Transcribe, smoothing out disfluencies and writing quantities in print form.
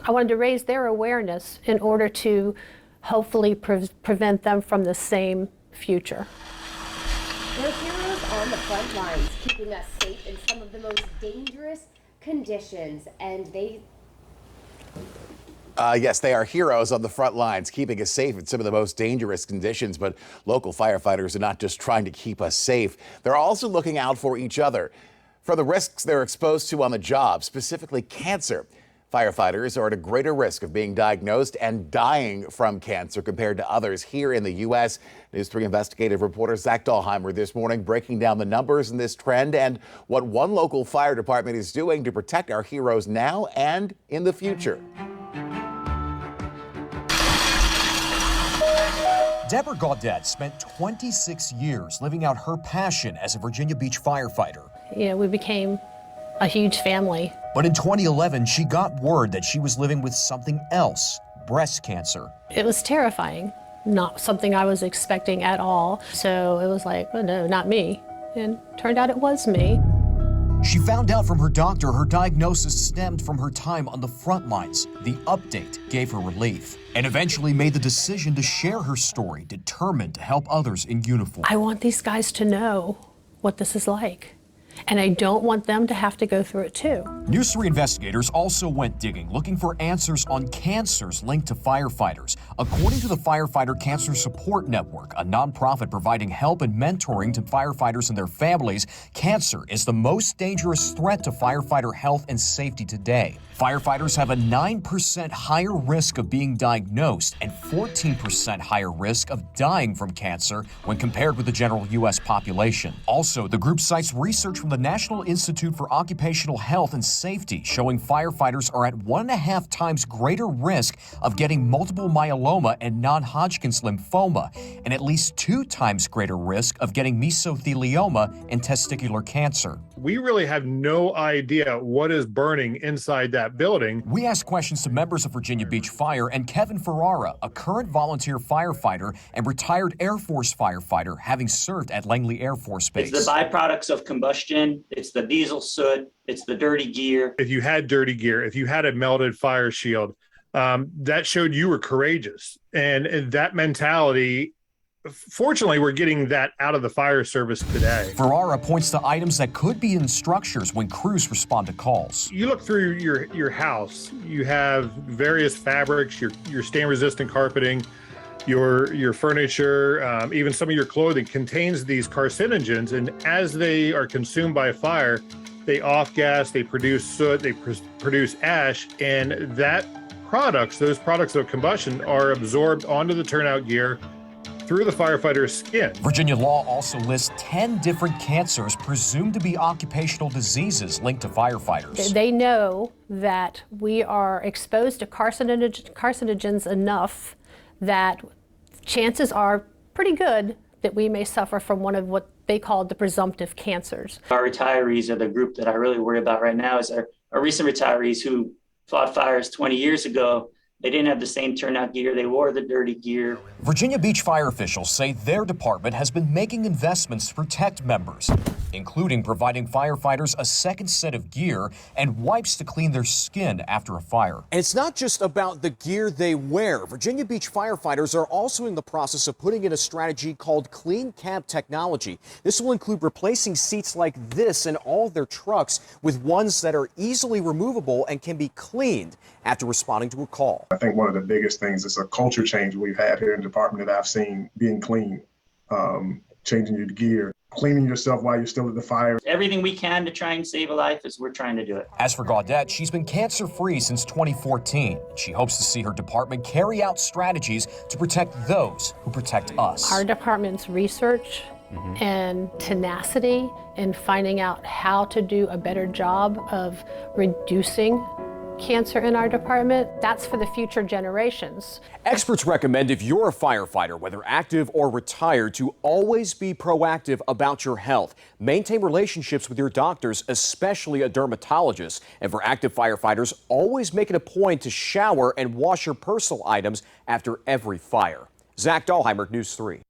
I wanted to raise their awareness in order to hopefully prevent them from the same future. They're heroes on the front lines, keeping us safe in some of the most dangerous conditions, and Yes, they are heroes on the front lines, keeping us safe in some of the most dangerous conditions. But local firefighters are not just trying to keep us safe. They're also looking out for each other, for the risks they're exposed to on the job, specifically cancer. Firefighters are at a greater risk of being diagnosed and dying from cancer compared to others here in the U.S. News 3 investigative reporter Zach Dahlheimer this morning breaking down the numbers in this trend and what one local fire department is doing to protect our heroes now and in the future. Deborah Gaudette spent 26 years living out her passion as a Virginia Beach firefighter. You know, we became a huge family. But in 2011, she got word that she was living with something else, breast cancer. It was terrifying, not something I was expecting at all. So it was like, oh no, not me. And turned out it was me. She found out from her doctor her diagnosis stemmed from her time on the front lines. The update gave her relief and eventually made the decision to share her story, determined to help others in uniform. I want these guys to know what this is like. And I don't want them to have to go through it too. News 3 investigators also went digging, looking for answers on cancers linked to firefighters. According to the Firefighter Cancer Support Network, a nonprofit providing help and mentoring to firefighters and their families, cancer is the most dangerous threat to firefighter health and safety today. Firefighters have a 9% higher risk of being diagnosed and 14% higher risk of dying from cancer when compared with the general U.S. population. Also, the group cites research from the National Institute for Occupational Health and Safety showing firefighters are at 1.5 times greater risk of getting multiple myeloma and non-Hodgkin's lymphoma, and at least 2 times greater risk of getting mesothelioma and testicular cancer. We really have no idea what is burning inside that building. We asked questions to members of Virginia Beach Fire and Kevin Ferrara, a current volunteer firefighter and retired Air Force firefighter, having served at Langley Air Force Base. It's the byproducts of combustion, it's the diesel soot, it's the dirty gear. If you had dirty gear, if you had a melted fire shield, that showed you were courageous. And that mentality, fortunately, we're getting that out of the fire service today. Ferrara points to items that could be in structures when crews respond to calls. You look through your house, you have various fabrics, your stain-resistant carpeting, your furniture, even some of your clothing contains these carcinogens. And as they are consumed by fire, they off-gas, they produce soot, they produce ash, and those products of combustion are absorbed onto the turnout gear through the firefighter's skin. Virginia law also lists 10 different cancers presumed to be occupational diseases linked to firefighters. They know that we are exposed to carcinogens enough that chances are pretty good that we may suffer from one of what they call the presumptive cancers. Our retirees are the group that I really worry about right now. Is our recent retirees who fought fires 20 years ago. They didn't have the same turnout gear. They wore the dirty gear. Virginia Beach fire officials say their department has been making investments to protect members, including providing firefighters a second set of gear and wipes to clean their skin after a fire. And it's not just about the gear they wear. Virginia Beach firefighters are also in the process of putting in a strategy called Clean Cab technology. This will include replacing seats like this in all their trucks with ones that are easily removable and can be cleaned after responding to a call. I think one of the biggest things is a culture change we've had here in the department that I've seen being clean, changing your gear, cleaning yourself while you're still at the fire. Everything we can to try and save a life is we're trying to do it. As for Gaudette, she's been cancer-free since 2014. She hopes to see her department carry out strategies to protect those who protect us. Our department's research and tenacity in finding out how to do a better job of reducing cancer in our department, that's for the future generations. Experts recommend if you're a firefighter, whether active or retired, to always be proactive about your health. Maintain relationships with your doctors, especially a dermatologist. And for active firefighters, always make it a point to shower and wash your personal items after every fire. Zach Dahlheimer, News 3.